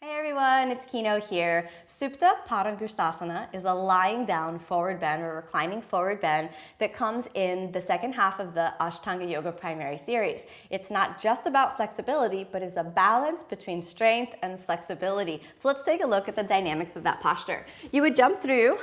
Hey everyone, it's Kino here. Supta Padangusthasana is a lying down forward bend or reclining forward bend that comes in the second half of the Ashtanga Yoga primary series. It's not just about flexibility, but is a balance between strength and flexibility. So let's take a look at the dynamics of that posture. You would jump through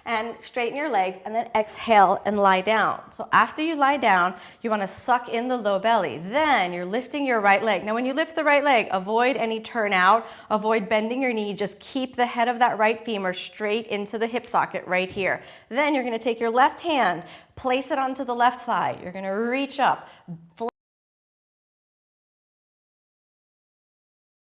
and straighten your legs and then exhale and lie down. So after you lie down, you want to suck in the low belly. Then you're lifting your right leg. Now when you lift the right leg, avoid any turnout, avoid bending your knee, just keep the head of that right femur straight into the hip socket right here. Then you're going to take your left hand, place it onto the left thigh. You're going to reach up,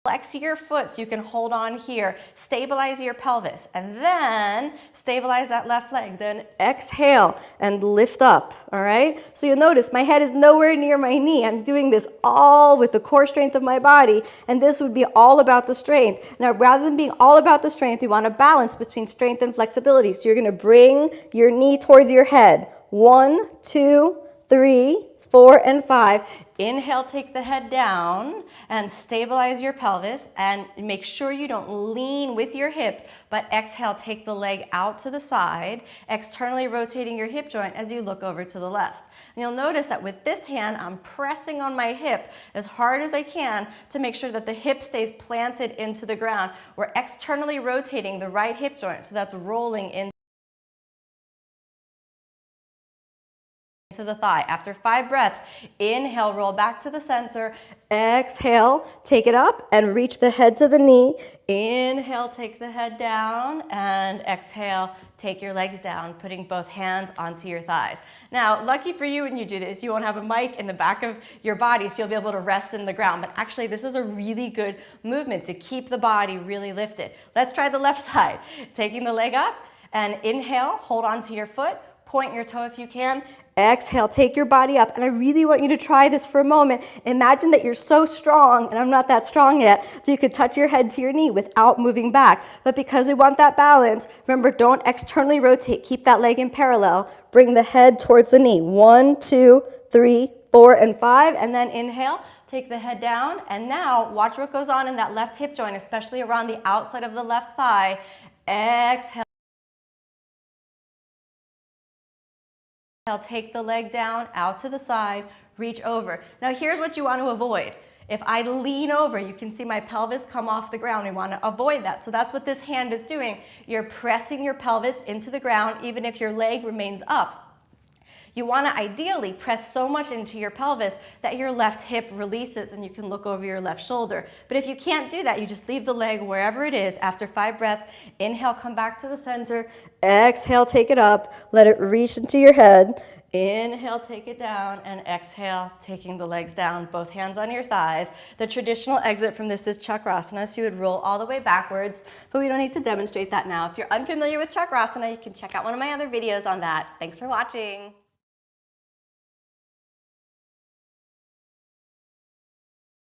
flex your foot so you can hold on here, stabilize your pelvis, and then stabilize that left leg. Then exhale and lift up, all right? So you'll notice my head is nowhere near my knee. I'm doing this all with the core strength of my body, and this would be all about the strength. Now, rather than being all about the strength, you want a balance between strength and flexibility. So you're gonna bring your knee towards your head. 1, 2, 3, 4, and 5. Inhale, take the head down and stabilize your pelvis and make sure you don't lean with your hips, but exhale, take the leg out to the side, externally rotating your hip joint as you look over to the left. And you'll notice that with this hand, I'm pressing on my hip as hard as I can to make sure that the hip stays planted into the ground. We're externally rotating the right hip joint, so that's rolling into the thigh. After 5 breaths, inhale, roll back to the center. Exhale, take it up and reach the head to the knee. Inhale, take the head down, and exhale, take your legs down, putting both hands onto your thighs. Now, lucky for you when you do this, you won't have a mic in the back of your body, so you'll be able to rest in the ground. But actually, this is a really good movement to keep the body really lifted. Let's try the left side. Taking the leg up, and inhale, hold onto your foot, point your toe if you can. Exhale, take your body up, and I really want you to try this for a moment. Imagine that you're so strong, and I'm not that strong yet, so you could touch your head to your knee without moving back. But because we want that balance, remember, don't externally rotate. Keep that leg in parallel. Bring the head towards the knee. 1, 2, 3, 4, and 5, and then inhale, take the head down, and now watch what goes on in that left hip joint, especially around the outside of the left thigh. Exhale. Take the leg down, out to the side, reach over. Now here's what you want to avoid. If I lean over, you can see my pelvis come off the ground. We want to avoid that. So that's what this hand is doing. You're pressing your pelvis into the ground even if your leg remains up. You want to ideally press so much into your pelvis that your left hip releases and you can look over your left shoulder. But if you can't do that, you just leave the leg wherever it is. After 5 breaths, inhale, come back to the center. Exhale, take it up. Let it reach into your head. Inhale, take it down, and exhale, taking the legs down, both hands on your thighs. The traditional exit from this is Chakrasana, so you would roll all the way backwards, but we don't need to demonstrate that now. If you're unfamiliar with Chakrasana, you can check out one of my other videos on that. Thanks for watching.